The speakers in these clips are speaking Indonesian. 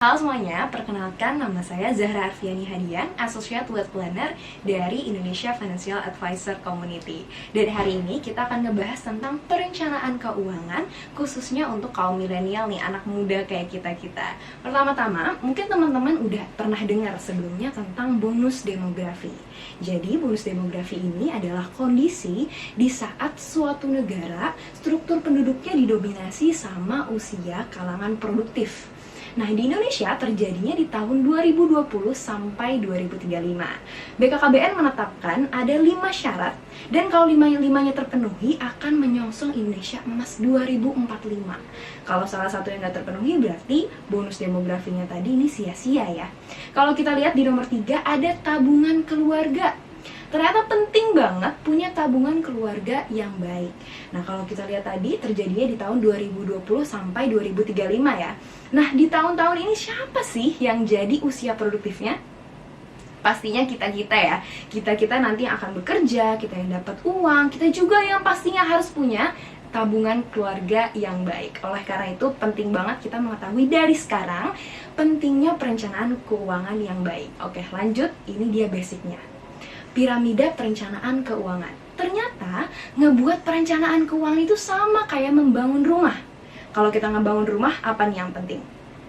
Halo semuanya, perkenalkan nama saya Zahra Arfiani Hadian, Associate Wealth Planner dari Indonesia Financial Advisor Community. Dan hari ini kita akan ngebahas tentang perencanaan keuangan, khususnya untuk kaum milenial nih, anak muda kayak kita-kita. Pertama-tama, mungkin teman-teman udah pernah dengar sebelumnya tentang bonus demografi. Jadi bonus demografi ini adalah kondisi di saat suatu negara struktur penduduknya didominasi sama usia kalangan produktif. Nah, di Indonesia terjadinya di tahun 2020 sampai 2035. BKKBN menetapkan ada 5 syarat, dan kalau 5-nya terpenuhi akan menyongsong Indonesia Emas 2045. Kalau salah satu yang nggak terpenuhi berarti bonus demografinya tadi ini sia-sia ya. Kalau kita lihat di nomor 3 ada tabungan keluarga. Ternyata penting banget punya tabungan keluarga yang baik. Nah, kalau kita lihat tadi terjadinya di tahun 2020 sampai 2035 ya. Nah, di tahun-tahun ini siapa sih yang jadi usia produktifnya? Pastinya kita-kita ya. Kita-kita nanti yang akan bekerja, kita yang dapat uang, kita juga yang pastinya harus punya tabungan keluarga yang baik. Oleh karena itu penting banget kita mengetahui dari sekarang pentingnya perencanaan keuangan yang baik. Oke, lanjut. Ini dia basicnya. Piramida perencanaan keuangan. Ternyata ngebuat perencanaan keuangan itu sama kayak membangun rumah. Kalau kita ngebangun rumah, apa nih yang penting?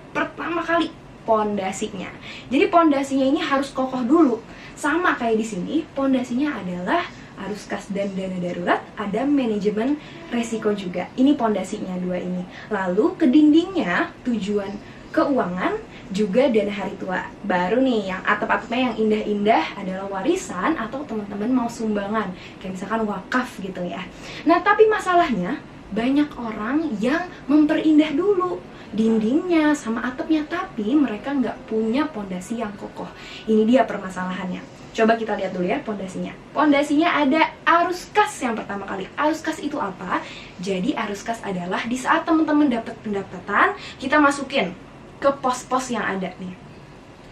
Pertama kali, pondasinya. Jadi pondasinya ini harus kokoh dulu. Sama kayak di sini, pondasinya adalah arus kas dan dana darurat, ada manajemen resiko juga. Ini pondasinya dua ini. Lalu ke dindingnya, tujuan keuangan, juga dana hari tua. Baru nih yang atap-atapnya yang indah-indah adalah warisan atau teman-teman mau sumbangan, kayak misalkan wakaf gitu ya. Nah, tapi masalahnya banyak orang yang memperindah dulu dindingnya sama atapnya, tapi mereka nggak punya pondasi yang kokoh. Ini dia permasalahannya. Coba kita lihat dulu ya pondasinya. Pondasinya ada arus kas yang pertama kali. Arus kas itu apa? Jadi arus kas adalah di saat teman-teman dapat pendapatan, kita masukin ke pos-pos yang ada nih.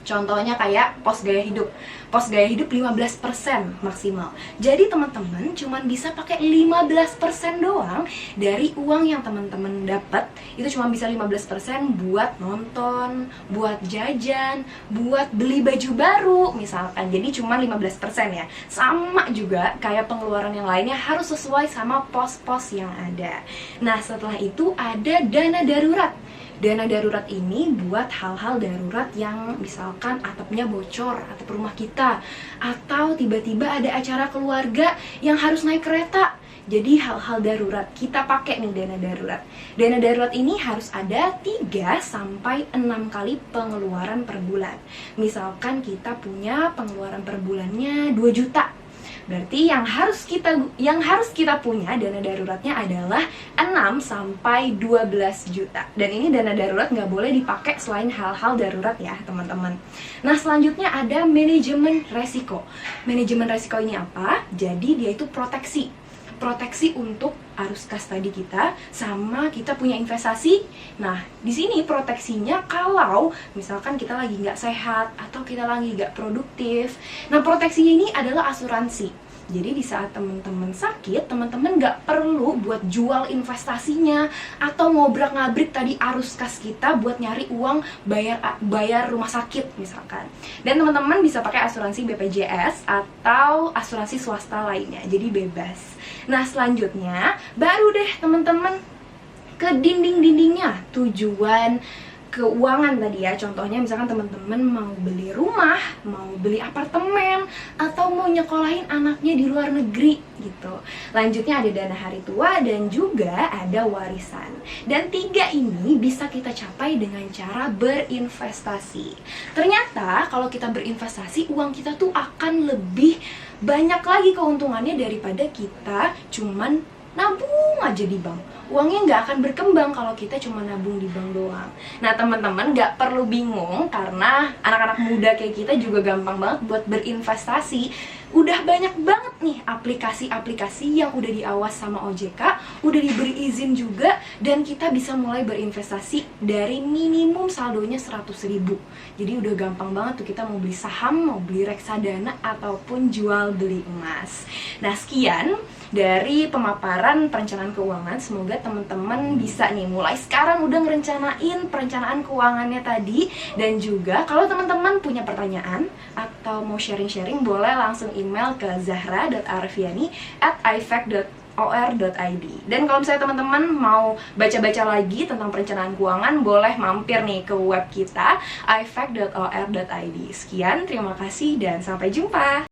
Contohnya kayak pos gaya hidup. Pos gaya hidup 15% maksimal. Jadi teman-teman cuma bisa pakai 15% doang dari uang yang teman-teman dapat. Itu cuma bisa 15% buat nonton, buat jajan, buat beli baju baru misalkan. Jadi cuma 15% ya. Sama juga kayak pengeluaran yang lainnya harus sesuai sama pos-pos yang ada. Nah, setelah itu ada dana darurat. Dana darurat ini buat hal-hal darurat yang misalkan atapnya bocor atap rumah kita, atau tiba-tiba ada acara keluarga yang harus naik kereta. Jadi hal-hal darurat kita pakai nih dana darurat. Dana darurat ini harus ada 3-6 kali pengeluaran per bulan. Misalkan kita punya pengeluaran per bulannya 2 juta. Berarti yang harus kita punya dana daruratnya adalah 6-12 juta. Dan ini dana darurat nggak boleh dipakai selain hal-hal darurat ya teman-teman. Nah, selanjutnya ada manajemen resiko. Manajemen resiko ini apa? Jadi dia itu proteksi untuk arus kas tadi kita, sama kita punya investasi. Nah, di sini proteksinya kalau misalkan kita lagi nggak sehat atau kita lagi nggak produktif. Nah, proteksinya ini adalah asuransi. Jadi di saat teman-teman sakit, teman-teman nggak perlu buat jual investasinya atau ngobrak-ngabrik tadi arus kas kita buat nyari uang bayar rumah sakit misalkan. Dan teman-teman bisa pakai asuransi BPJS atau asuransi swasta lainnya. Jadi bebas. Nah, selanjutnya baru deh teman-teman ke dinding-dindingnya, tujuan keuangan tadi ya. Contohnya misalkan teman-teman mau beli rumah, mau beli apartemen, atau mau nyekolahin anaknya di luar negeri gitu. Lanjutnya ada dana hari tua dan juga ada warisan. Dan 3 ini bisa kita capai dengan cara berinvestasi. Ternyata kalau kita berinvestasi, uang kita tuh akan lebih banyak lagi keuntungannya daripada kita cuman nabung aja di bank. Uangnya nggak akan berkembang kalau kita cuma nabung di bank doang. Nah, teman-teman nggak perlu bingung karena anak-anak muda kayak kita juga gampang banget buat berinvestasi. Udah banyak banget nih aplikasi-aplikasi yang udah diawas sama OJK, udah diberi izin juga, dan kita bisa mulai berinvestasi dari minimum saldonya 100.000. Jadi udah gampang banget tuh kita mau beli saham, mau beli reksadana, ataupun jual beli emas. Nah, sekian dari pemaparan perencanaan keuangan. Semoga teman-teman bisa nih mulai sekarang udah ngerencanain perencanaan keuangannya tadi. Dan juga kalau teman-teman punya pertanyaan atau mau sharing-sharing, boleh langsung email ke zahra.arfiani@ifac.or.id. Dan kalau misalnya teman-teman mau baca-baca lagi tentang perencanaan keuangan, boleh mampir nih ke web kita ifac.or.id. Sekian, terima kasih dan sampai jumpa.